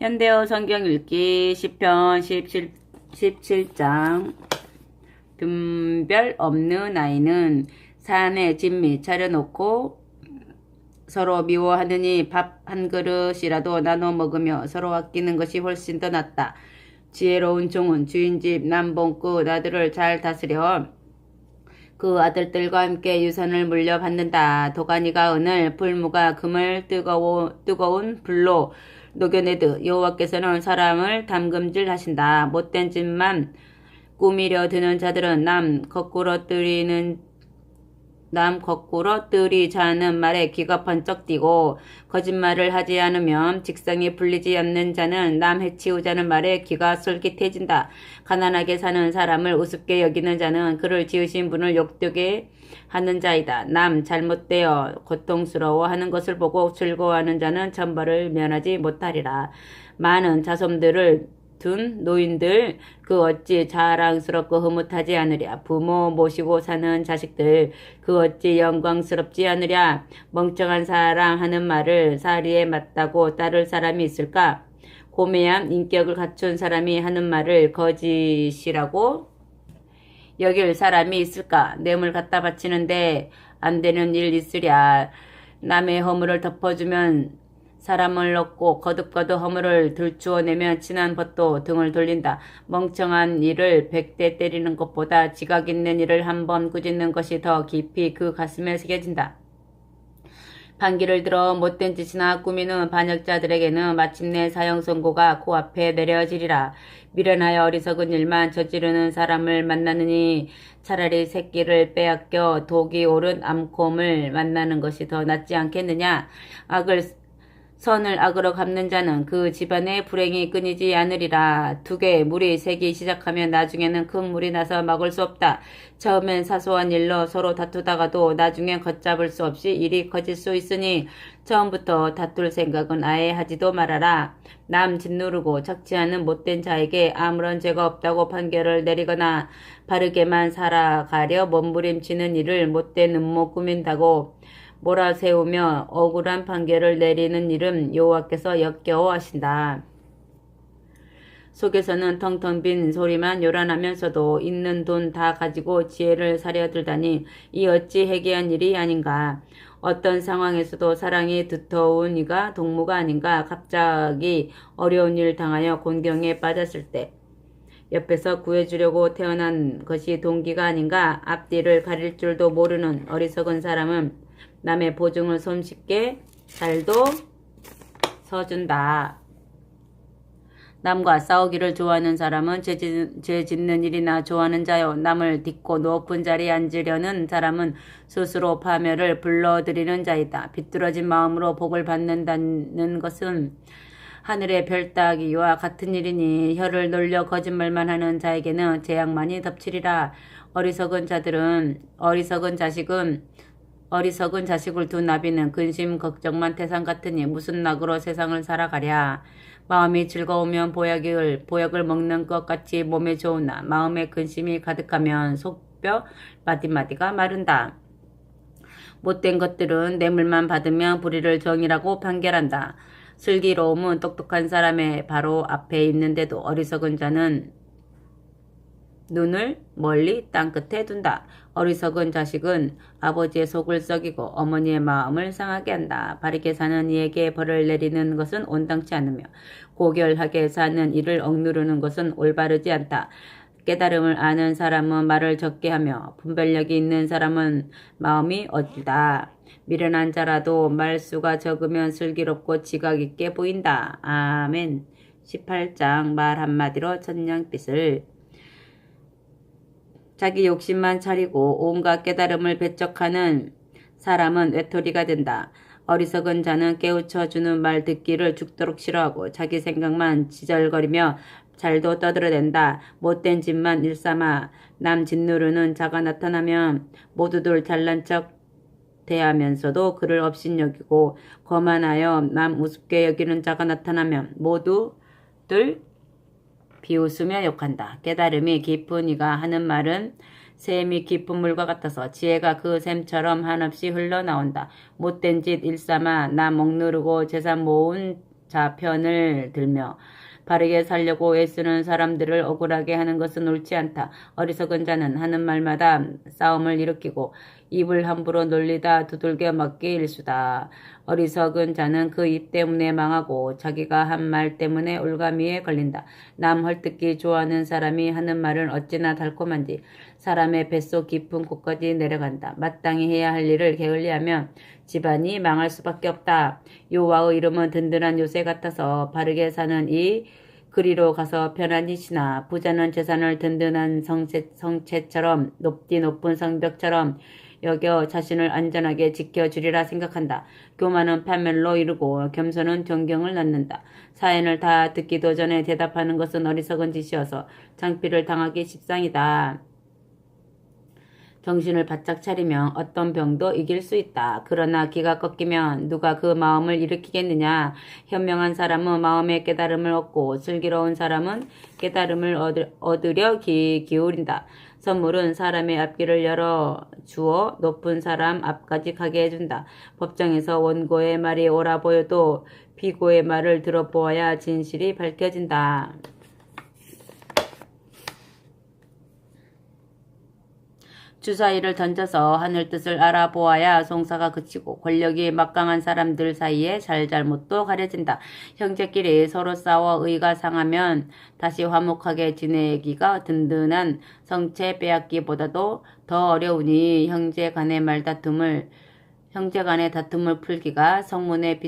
현대어 성경 읽기 10편 17장 분별 없는 아이는 산에 진미 차려놓고 서로 미워하느니 밥 한 그릇이라도 나눠 먹으며 서로 아끼는 것이 훨씬 더 낫다. 지혜로운 종은 주인집 남봉끝 아들을 잘 다스려 그 아들들과 함께 유산을 물려받는다. 도가니가 은을, 불무가 금을 뜨거운 불로 녹여내듯 여호와께서는 사람을 담금질하신다. 못된 짓만 꾸미려 드는 자들은 남 거꾸로 뜨리자는 말에 귀가 번쩍 뛰고, 거짓말을 하지 않으면 직성이 풀리지 않는 자는 남 해치우자는 말에 귀가 솔깃해진다. 가난하게 사는 사람을 우습게 여기는 자는 그를 지으신 분을 욕되게 하는 자이다. 남 잘못되어 고통스러워하는 것을 보고 즐거워하는 자는 천벌을 면하지 못하리라. 많은 자손들을 둔 노인들 그 어찌 자랑스럽고 흐뭇하지 않으랴. 부모 모시고 사는 자식들 그 어찌 영광스럽지 않으랴. 멍청한 사람 하는 말을 사리에 맞다고 따를 사람이 있을까? 고매한 인격을 갖춘 사람이 하는 말을 거짓이라고 여길 사람이 있을까? 뇌물 갖다 바치는데 안 되는 일 있으랴. 남의 허물을 덮어주면 사람을 넣고 거듭거듭 허물을 들추어내면 친한 벗도 등을 돌린다. 멍청한 일을 100대 때리는 것보다 지각 있는 일을 한 번 꾸짖는 것이 더 깊이 그 가슴에 새겨진다. 반기를 들어 못된 짓이나 꾸미는 반역자들에게는 마침내 사형 선고가 코앞에 내려지리라. 미련하여 어리석은 일만 저지르는 사람을 만나느니 차라리 새끼를 빼앗겨 독이 오른 암곰을 만나는 것이 더 낫지 않겠느냐. 선을 악으로 갚는 자는 그 집안의 불행이 끊이지 않으리라. 두개 물이 새기 시작하면 나중에는 큰 물이 나서 막을 수 없다. 처음엔 사소한 일로 서로 다투다가도 나중엔 걷잡을 수 없이 일이 커질 수 있으니 처음부터 다툴 생각은 아예 하지도 말아라. 남 짓누르고 착취하는 못된 자에게 아무런 죄가 없다고 판결을 내리거나 바르게만 살아가려 몸부림치는 일을 못된 음모 꾸민다고 몰아세우며 억울한 판결을 내리는 일은 여호와께서 역겨워하신다. 속에서는 텅텅 빈 소리만 요란하면서도 있는 돈 다 가지고 지혜를 사려들다니 이 어찌 해괴한 일이 아닌가. 어떤 상황에서도 사랑이 두터운 이가 동무가 아닌가. 갑자기 어려운 일 당하여 곤경에 빠졌을 때 옆에서 구해주려고 태어난 것이 동기가 아닌가. 앞뒤를 가릴 줄도 모르는 어리석은 사람은 남의 보증을 손쉽게 잘도 서준다. 남과 싸우기를 좋아하는 사람은 죄 짓는 일이나 좋아하는 자요. 남을 딛고 높은 자리에 앉으려는 사람은 스스로 파멸을 불러들이는 자이다. 비뚤어진 마음으로 복을 받는다는 것은 하늘의 별 따기와 같은 일이니 혀를 놀려 거짓말만 하는 자에게는 재앙만이 덮치리라. 어리석은 자식을 둔 나비는 근심 걱정만 태산 같으니 무슨 낙으로 세상을 살아가랴. 마음이 즐거우면 보약을 먹는 것 같이 몸에 좋으나 마음에 근심이 가득하면 속뼈 마디마디가 마른다. 못된 것들은 뇌물만 받으면 불의를 정이라고 판결한다. 슬기로움은 똑똑한 사람의 바로 앞에 있는데도 어리석은 자는 눈을 멀리 땅끝에 둔다. 어리석은 자식은 아버지의 속을 썩이고 어머니의 마음을 상하게 한다. 바르게 사는 이에게 벌을 내리는 것은 온당치 않으며 고결하게 사는 이를 억누르는 것은 올바르지 않다. 깨달음을 아는 사람은 말을 적게 하며 분별력이 있는 사람은 마음이 어질다. 미련한 자라도 말수가 적으면 슬기롭고 지각 있게 보인다. 아멘. 18장 말 한마디로 천냥빚을. 자기 욕심만 차리고 온갖 깨달음을 배척하는 사람은 외톨이가 된다. 어리석은 자는 깨우쳐주는 말 듣기를 죽도록 싫어하고 자기 생각만 지절거리며 잘도 떠들어댄다. 못된 짓만 일삼아 남 짓누르는 자가 나타나면 모두들 잘난 척 대하면서도 그를 업신여기고 거만하여 남 우습게 여기는 자가 나타나면 모두들 비웃으며 욕한다. 깨달음이 깊은 이가 하는 말은 샘이 깊은 물과 같아서 지혜가 그 샘처럼 한없이 흘러나온다. 못된 짓 일삼아 남 억누르고 재산 모은 자 편을 들며 바르게 살려고 애쓰는 사람들을 억울하게 하는 것은 옳지 않다. 어리석은 자는 하는 말마다 싸움을 일으키고 입을 함부로 놀리다 두들겨 맞기 일수다. 어리석은 자는 그 입 때문에 망하고 자기가 한 말 때문에 올가미에 걸린다. 남 헐뜯기 좋아하는 사람이 하는 말은 어찌나 달콤한지 사람의 뱃속 깊은 곳까지 내려간다. 마땅히 해야 할 일을 게을리하면 집안이 망할 수밖에 없다. 여호와의 이름은 든든한 요새 같아서 바르게 사는 이 그리로 가서 편안히 쉬나. 부자는 재산을 든든한 성체처럼 높디 높은 성벽처럼 여겨 자신을 안전하게 지켜주리라 생각한다. 교만은 파멸로 이르고 겸손은 존경을 낳는다. 사연을 다 듣기도 전에 대답하는 것은 어리석은 짓이어서 창피를 당하기 십상이다. 정신을 바짝 차리면 어떤 병도 이길 수 있다. 그러나 기가 꺾이면 누가 그 마음을 일으키겠느냐. 현명한 사람은 마음의 깨달음을 얻고 슬기로운 사람은 깨달음을 얻으려 기울인다. 선물은 사람의 앞길을 열어 주어 높은 사람 앞까지 가게 해준다. 법정에서 원고의 말이 옳아 보여도 피고의 말을 들어보아야 진실이 밝혀진다. 주사위를 던져서 하늘 뜻을 알아보아야 송사가 그치고 권력이 막강한 사람들 사이에 잘잘못도 가려진다. 형제끼리 서로 싸워 의가 상하면 다시 화목하게 지내기가 든든한 성체 빼앗기보다도 더 어려우니 형제 간의 다툼을 풀기가 성문의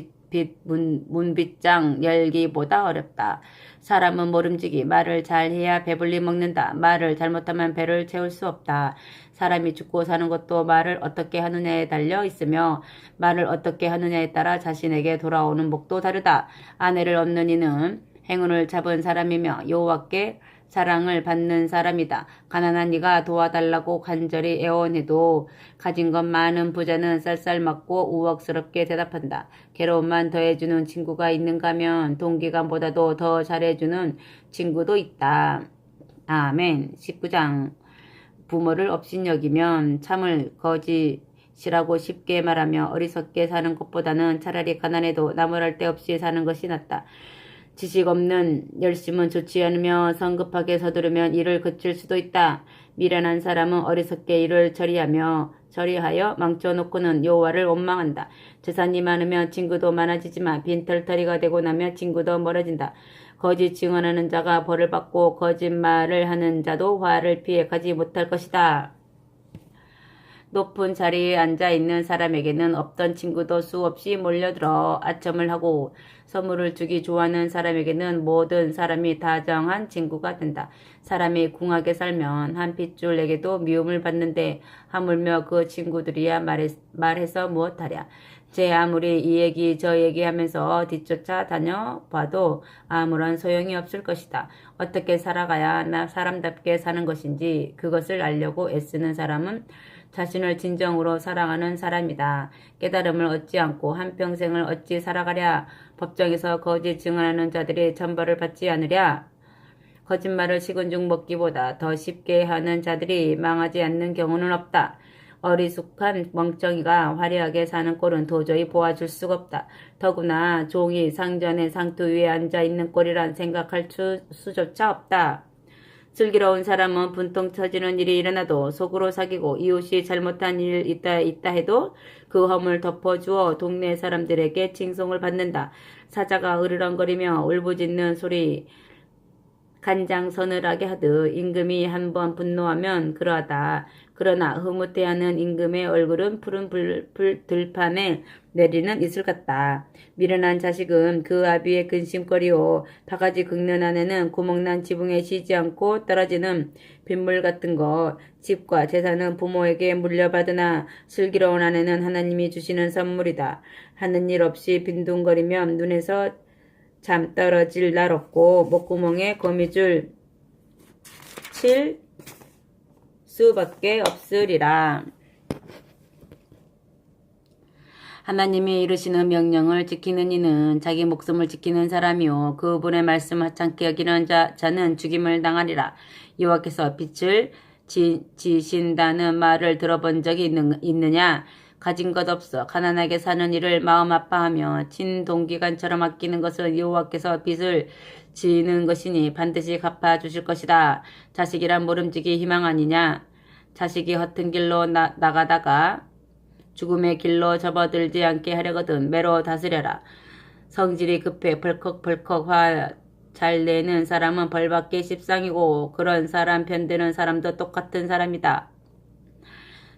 문빗장 열기보다 어렵다. 사람은 모름지기 말을 잘해야 배불리 먹는다. 말을 잘못하면 배를 채울 수 없다. 사람이 죽고 사는 것도 말을 어떻게 하느냐에 달려 있으며 말을 어떻게 하느냐에 따라 자신에게 돌아오는 복도 다르다. 아내를 얻는 이는 행운을 잡은 사람이며 여호와께 사랑을 받는 사람이다. 가난한 이가 도와달라고 간절히 애원해도 가진 것 많은 부자는 쌀쌀 맞고 우악스럽게 대답한다. 괴로움만 더해주는 친구가 있는가 하면 동기간보다도 더 잘해주는 친구도 있다. 아멘. 19장. 부모를 업신여기면 참을 거짓이라고 쉽게 말하며 어리석게 사는 것보다는 차라리 가난해도 나무랄 데 없이 사는 것이 낫다. 지식 없는 열심은 좋지 않으며 성급하게 서두르면 일을 그칠 수도 있다. 미련한 사람은 어리석게 일을 처리하여 망쳐놓고는 여호와를 원망한다. 재산이 많으면 친구도 많아지지만 빈털터리가 되고 나면 친구도 멀어진다. 거짓 증언하는 자가 벌을 받고 거짓말을 하는 자도 화를 피해 가지 못할 것이다. 높은 자리에 앉아있는 사람에게는 없던 친구도 수없이 몰려들어 아첨을 하고 선물을 주기 좋아하는 사람에게는 모든 사람이 다정한 친구가 된다. 사람이 궁하게 살면 한 핏줄에게도 미움을 받는데 하물며 그 친구들이야 말해서 무엇하랴. 제 아무리 이 얘기 저 얘기 하면서 뒤쫓아 다녀봐도 아무런 소용이 없을 것이다. 어떻게 살아가야 사람답게 사는 것인지 그것을 알려고 애쓰는 사람은 자신을 진정으로 사랑하는 사람이다. 깨달음을 얻지 않고 한평생을 어찌 살아가랴. 법정에서 거짓 증언하는 자들이 천벌을 받지 않으랴. 거짓말을 식은 죽 먹기보다 더 쉽게 하는 자들이 망하지 않는 경우는 없다. 어리숙한 멍청이가 화려하게 사는 꼴은 도저히 보아줄 수가 없다. 더구나 종이 상전의 상투 위에 앉아있는 꼴이란 생각할 수조차 없다. 슬기로운 사람은 분통 터지는 일이 일어나도 속으로 사귀고 이웃이 잘못한 일 있다 해도 그 허물 덮어주어 동네 사람들에게 칭송을 받는다. 사자가 으르렁거리며 울부짖는 소리 간장 서늘하게 하듯 임금이 한번 분노하면 그러하다. 그러나 흐뭇해하는 임금의 얼굴은 푸른 들판에 내리는 이슬 같다. 미련한 자식은 그 아비의 근심거리요. 바가지 긁는 아내는 구멍난 지붕에 쉬지 않고 떨어지는 빗물 같은 것. 집과 재산은 부모에게 물려받으나 슬기로운 아내는 하나님이 주시는 선물이다. 하는 일 없이 빈둥거리면 눈에서 잠 떨어질 날 없고 목구멍에 거미줄 칠 수밖에 없으리라. 하나님이 이르시는 명령을 지키는 이는 자기 목숨을 지키는 사람이요 그분의 말씀 하찮게 여기는 자는 죽임을 당하리라. 여호와께서 빛을 지신다는 말을 들어본 적이 있느냐? 가진 것 없어 가난하게 사는 이를 마음 아파하며 친동기간처럼 아끼는 것은 여호와께서 빚을 지는 것이니 반드시 갚아주실 것이다. 자식이란 모름지기 희망 아니냐. 자식이 허튼 길로 나가다가 죽음의 길로 접어들지 않게 하려거든 매로 다스려라. 성질이 급해 벌컥벌컥 화 잘 내는 사람은 벌받기 십상이고 그런 사람 편드는 사람도 똑같은 사람이다.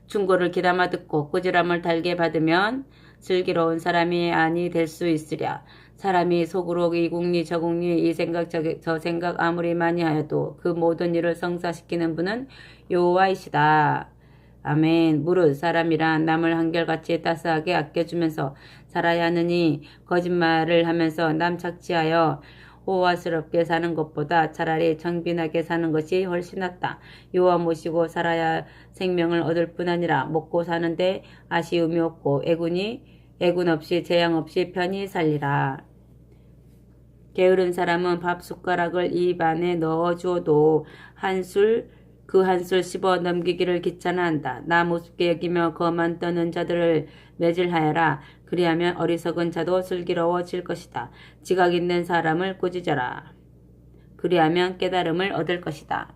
충고를 귀담아 듣고 꾸지람을 달게 받으면 슬기로운 사람이 아니 될 수 있으랴. 사람이 속으로 이 궁리 저 궁리 이 생각 저 생각 아무리 많이 하여도 그 모든 일을 성사시키는 분은 여호와이시다. 아멘. 무릇 사람이란 남을 한결같이 따스하게 아껴주면서 살아야 하느니 거짓말을 하면서 남 착취하여 호화스럽게 사는 것보다 차라리 정빈하게 사는 것이 훨씬 낫다. 여호와 모시고 살아야 생명을 얻을 뿐 아니라 먹고 사는데 아쉬움이 없고 애군 없이 재앙 없이 편히 살리라. 게으른 사람은 밥 숟가락을 입 안에 넣어 주어도 그 한 술 씹어 넘기기를 귀찮아한다. 남 우습게 여기며 거만 떠는 자들을 매질하여라. 그리하면 어리석은 자도 슬기로워질 것이다. 지각 있는 사람을 꾸짖어라. 그리하면 깨달음을 얻을 것이다.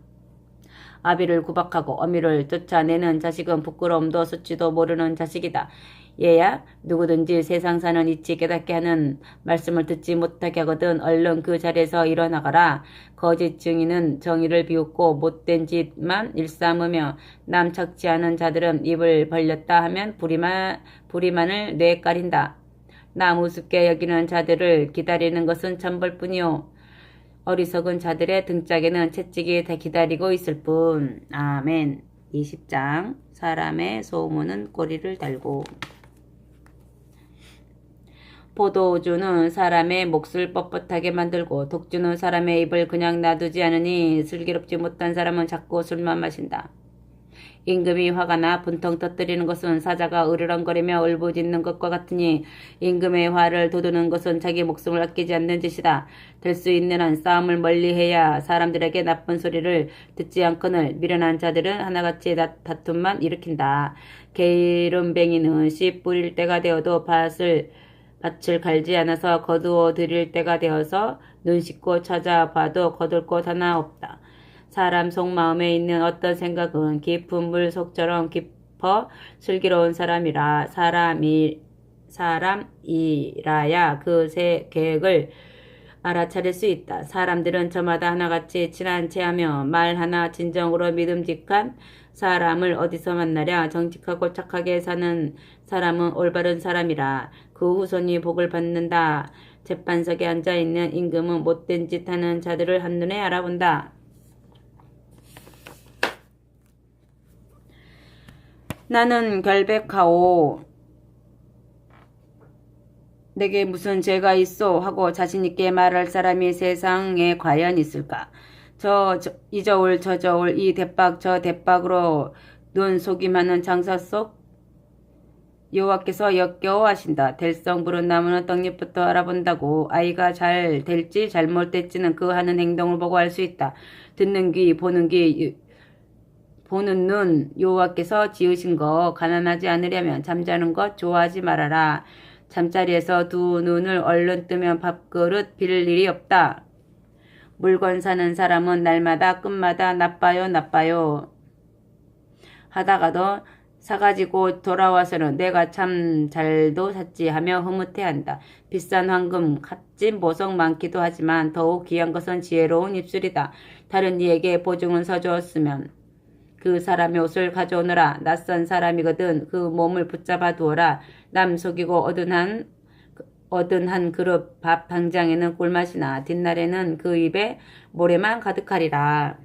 아비를 구박하고 어미를 쫓아내는 자식은 부끄러움도 수치도 모르는 자식이다. 얘야 누구든지 세상 사는 이치 깨닫게 하는 말씀을 듣지 못하게 하거든 얼른 그 자리에서 일어나가라. 거짓 증인은 정의를 비웃고 못된 짓만 일삼으며 남 착취하는 자들은 입을 벌렸다 하면 부리만을 뇌까린다. 남 우습게 여기는 자들을 기다리는 것은 천벌뿐이요 어리석은 자들의 등짝에는 채찍이 다 기다리고 있을 뿐. 아멘. 20장 사람의 소문은 꼬리를 달고. 포도주는 사람의 몫을 뻣뻣하게 만들고 독주는 사람의 입을 그냥 놔두지 않으니 슬기롭지 못한 사람은 자꾸 술만 마신다. 임금이 화가 나 분통 터뜨리는 것은 사자가 으르렁거리며 울부짖는 것과 같으니 임금의 화를 돋우는 것은 자기 목숨을 아끼지 않는 짓이다. 될 수 있는 한 싸움을 멀리해야 사람들에게 나쁜 소리를 듣지 않거늘 미련한 자들은 하나같이 다툼만 일으킨다. 게으름뱅이는 씨 뿌릴 때가 되어도 밭을 갈지 않아서 거두어 들일 때가 되어서 눈 씻고 찾아봐도 거둘 곳 하나 없다. 사람 속마음에 있는 어떤 생각은 깊은 물 속처럼 깊어 슬기로운 사람이라 사람이라야 그 계획을 알아차릴 수 있다. 사람들은 저마다 하나같이 친한 체하며 말 하나 진정으로 믿음직한 사람을 어디서 만나랴. 정직하고 착하게 사는 사람은 올바른 사람이라 그 후손이 복을 받는다. 재판석에 앉아있는 임금은 못된 짓 하는 자들을 한눈에 알아본다. 나는 결백하오. 내게 무슨 죄가 있어 하고 자신있게 말할 사람이 세상에 과연 있을까? 이 저울 저 저울 이 대박 저 대박으로 눈 속임하는 장사 속 여호와께서 역겨워하신다. 될성 부른 나무는 떡잎부터 알아본다고. 아이가 잘 될지 잘못될지는 그 하는 행동을 보고 알 수 있다. 듣는 귀 보는 눈 여호와께서 지으신 거. 가난하지 않으려면 잠자는 것 좋아하지 말아라. 잠자리에서 두 눈을 얼른 뜨면 밥그릇 빌 일이 없다. 물건 사는 사람은 날마다 끝마다 나빠요 하다가도 사가지고 돌아와서는 내가 참 잘도 샀지 하며 흐뭇해한다. 비싼 황금 값진 보석 많기도 하지만 더욱 귀한 것은 지혜로운 입술이다. 다른 이에게 보증은 서주었으면 그 사람의 옷을 가져오너라. 낯선 사람이거든 그 몸을 붙잡아 두어라. 남 속이고 얻은 한 그릇 밥 당장에는 꿀맛이나 뒷날에는 그 입에 모래만 가득하리라.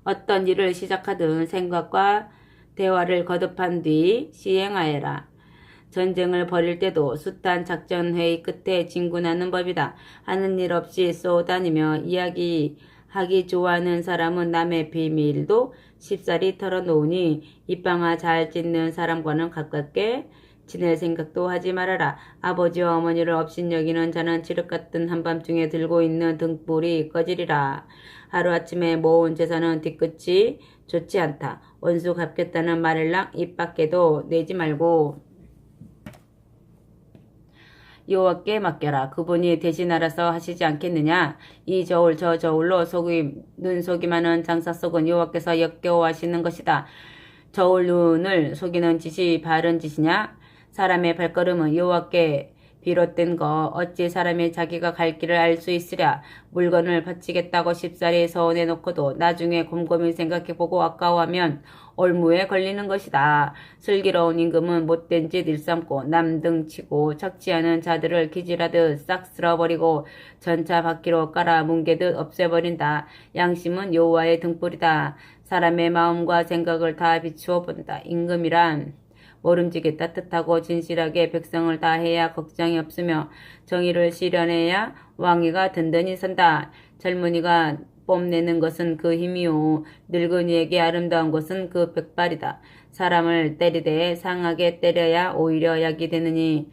어떤 일을 시작하든 생각과 대화를 거듭한 뒤 시행하여라. 전쟁을 벌일 때도 숱한 작전회의 끝에 진군하는 법이다. 하는 일 없이 쏘다니며 이야기하기 좋아하는 사람은 남의 비밀도 쉽사리 털어놓으니 입방아 잘 짓는 사람과는 가깝게 지낼 생각도 하지 말아라. 아버지와 어머니를 업신여기는 자는 칠흑같은 한밤중에 들고 있는 등불이 꺼지리라. 하루아침에 모은 재산은 뒤끝이 좋지 않다. 원수 갚겠다는 말을랑 입 밖에도 내지 말고 여호와께 맡겨라. 그분이 대신 알아서 하시지 않겠느냐. 이 저울 저 저울로 눈 속이 많은 장사 속은 여호와께서 역겨워하시는 것이다. 저울 눈을 속이는 짓이 바른 짓이냐. 사람의 발걸음은 여호와께 비롯된 거 어찌 사람이 자기가 갈 길을 알 수 있으랴. 물건을 바치겠다고 쉽사리 서원해 놓고도 나중에 곰곰이 생각해보고 아까워하면 올무에 걸리는 것이다. 슬기로운 임금은 못된 짓 일삼고 남등치고 착취하는 자들을 기질하듯 싹 쓸어버리고 전차 바퀴로 깔아 뭉개듯 없애버린다. 양심은 여호와의 등불이다. 사람의 마음과 생각을 다 비추어 본다. 임금이란 모름지기 따뜻하고 진실하게 백성을 다 해야 걱정이 없으며 정의를 실현해야 왕위가 든든히 선다. 젊은이가 뽐내는 것은 그 힘이요 늙은이에게 아름다운 것은 그 백발이다. 사람을 때리되 상하게 때려야 오히려 약이 되느니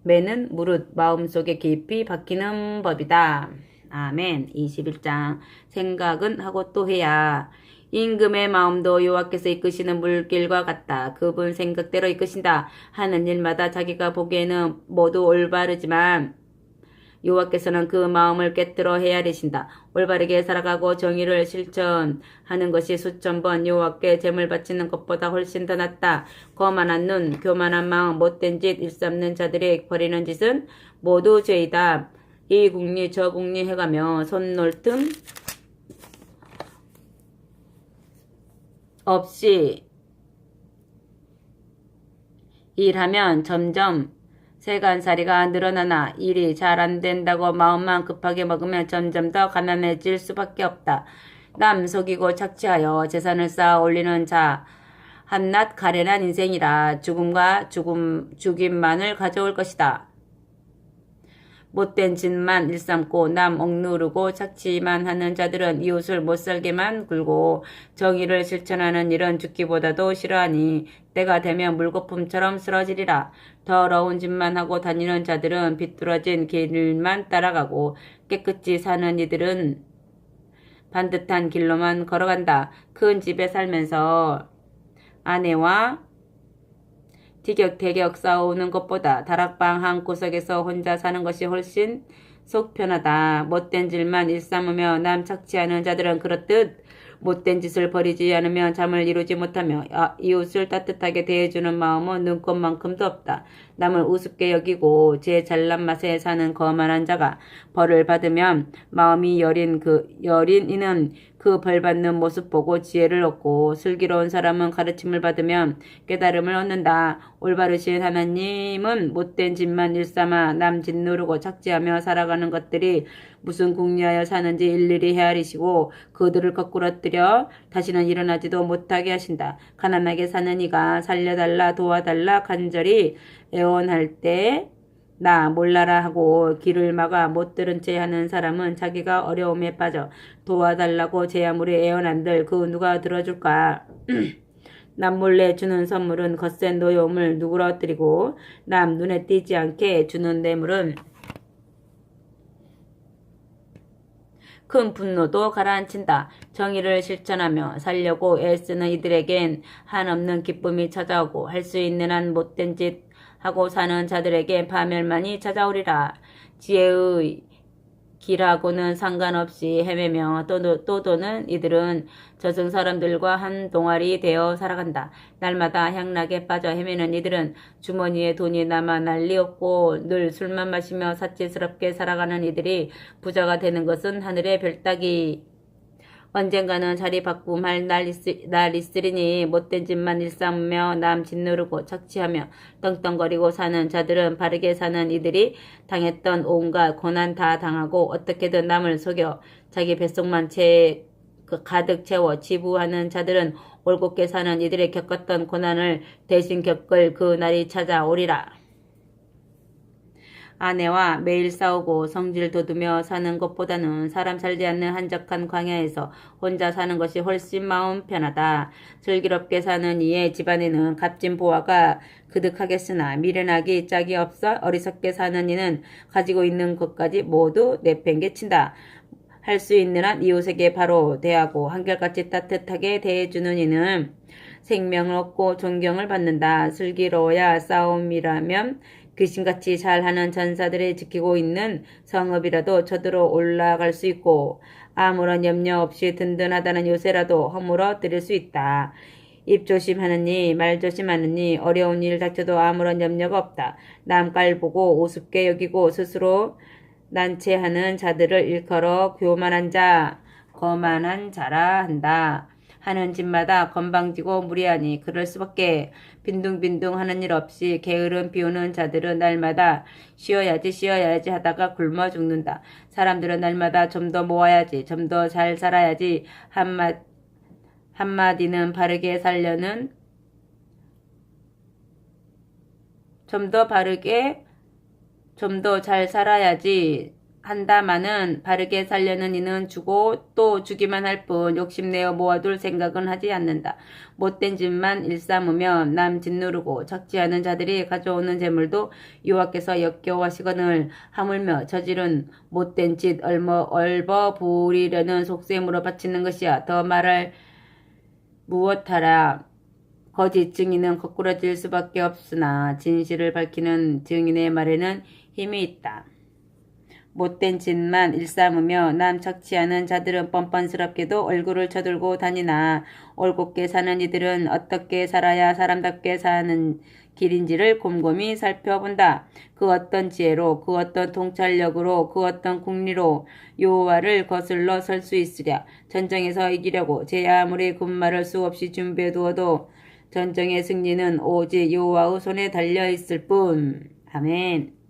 매는 무릇 마음속에 깊이 박히는 법이다. 아멘. 21장 생각은 하고 또 해야. 임금의 마음도 여호와께서 이끄시는 물길과 같다. 그분 생각대로 이끄신다. 하는 일마다 자기가 보기에는 모두 올바르지만 여호와께서는 그 마음을 꿰뚫어 헤아리신다. 올바르게 살아가고 정의를 실천하는 것이 수천 번 여호와께 제물 바치는 것보다 훨씬 더 낫다. 거만한 눈, 교만한 마음, 못된 짓 일삼는 자들이 벌이는 짓은 모두 죄이다. 이 국리 저 국리 해가며 손놀 틈 없이 일하면 점점 세간살이가 늘어나나 일이 잘 안된다고 마음만 급하게 먹으면 점점 더 가난해질 수밖에 없다. 남 속이고 착취하여 재산을 쌓아 올리는 자 한낱 가련한 인생이라. 죽음과 죽임만을 가져올 것이다. 못된 짓만 일삼고 남 억누르고 착취만 하는 자들은 이웃을 못살게만 굴고 정의를 실천하는 일은 죽기보다도 싫어하니 때가 되면 물거품처럼 쓰러지리라. 더러운 짓만 하고 다니는 자들은 비뚤어진 길만 따라가고 깨끗이 사는 이들은 반듯한 길로만 걸어간다. 큰 집에 살면서 아내와 티격태격 싸우는 것보다 다락방 한 구석에서 혼자 사는 것이 훨씬 속 편하다. 못된 짓만 일삼으며 남 착취하는 자들은 그렇듯 못된 짓을 버리지 않으면 잠을 이루지 못하며 이웃을 따뜻하게 대해주는 마음은 눈꽃만큼도 없다. 남을 우습게 여기고 제 잘난 맛에 사는 거만한 자가 벌을 받으면 마음이 여린 이는 그 벌 받는 모습 보고 지혜를 얻고 슬기로운 사람은 가르침을 받으면 깨달음을 얻는다. 올바르신 하나님은 못된 짓만 일삼아 남 짓누르고 착취하며 살아가는 것들이 무슨 궁리하여 사는지 일일이 헤아리시고 그들을 거꾸러뜨려 다시는 일어나지도 못하게 하신다. 가난하게 사는 이가 살려달라 도와달라 간절히 애원할 때 나 몰라라 하고 길을 막아 못 들은 채 하는 사람은 자기가 어려움에 빠져 도와달라고 제 아무리 애원한들 그 누가 들어줄까. 남 몰래 주는 선물은 거센 노여움을 누그러뜨리고 남 눈에 띄지 않게 주는 뇌물은 큰 분노도 가라앉힌다. 정의를 실천하며 살려고 애쓰는 이들에겐 한없는 기쁨이 찾아오고 할 수 있는 한 못된 짓 하고 사는 자들에게 파멸만이 찾아오리라. 지혜의 길하고는 상관없이 헤매며 또 도는 이들은 저승 사람들과 한 동아리 되어 살아간다. 날마다 향락에 빠져 헤매는 이들은 주머니에 돈이 남아 난리 없고 늘 술만 마시며 사치스럽게 살아가는 이들이 부자가 되는 것은 하늘의 별따기. 언젠가는 자리 바꿈할 날 있으리니 못된 짓만 일삼으며 남 짓누르고 착취하며 떵떵거리고 사는 자들은 바르게 사는 이들이 당했던 온갖 고난 다 당하고 어떻게든 남을 속여 자기 뱃속만 가득 채워 지부하는 자들은 올곧게 사는 이들이 겪었던 고난을 대신 겪을 그 날이 찾아오리라. 아내와 매일 싸우고 성질 돋우며 사는 것보다는 사람 살지 않는 한적한 광야에서 혼자 사는 것이 훨씬 마음 편하다. 슬기롭게 사는 이의 집안에는 값진 보화가 그득하겠으나 미련하기 짝이 없어 어리석게 사는 이는 가지고 있는 것까지 모두 내팽개친다. 할 수 있는 한 이웃에게 바로 대하고 한결같이 따뜻하게 대해주는 이는 생명을 얻고 존경을 받는다. 슬기로워야 싸움이라면 귀신같이 잘하는 전사들이 지키고 있는 성읍이라도 저들어 올라갈 수 있고 아무런 염려 없이 든든하다는 요새라도 허물어 드릴 수 있다. 입 조심하느니 말 조심하느니 어려운 일 닥쳐도 아무런 염려가 없다. 남 깔보고 우습게 여기고 스스로 난체하는 자들을 일컬어 거만한 자라 한다. 하는 집마다 건방지고 무리하니 그럴 수밖에. 빈둥빈둥 하는 일 없이 게으름 피우는 자들은 날마다 쉬어야지 하다가 굶어 죽는다. 사람들은 날마다 좀 더 모아야지, 좀 더 잘 살아야지 한마디는 바르게 살려는 좀 더 잘 살아야지 한다마는 바르게 살려는 이는 주고 또 주기만 할 뿐 욕심내어 모아둘 생각은 하지 않는다. 못된 짓만 일삼으며 남 짓누르고 착취하는 자들이 가져오는 재물도 여호와께서 역겨워하시거늘 하물며 저지른 못된 짓 얼버 부리려는 속셈으로 바치는 것이야. 더 말할 무엇하라. 거짓 증인은 거꾸러질 수밖에 없으나 진실을 밝히는 증인의 말에는 힘이 있다. 못된 짓만 일삼으며 남 착취하는 자들은 뻔뻔스럽게도 얼굴을 쳐들고 다니나 올곧게 사는 이들은 어떻게 살아야 사람답게 사는 길인지를 곰곰이 살펴본다. 그 어떤 지혜로, 그 어떤 통찰력으로, 그 어떤 국리로 여호와를 거슬러 설 수 있으랴. 전쟁에서 이기려고 제 아무리 군말을 수없이 준비해 두어도 전쟁의 승리는 오직 여호와의 손에 달려 있을 뿐. 아멘.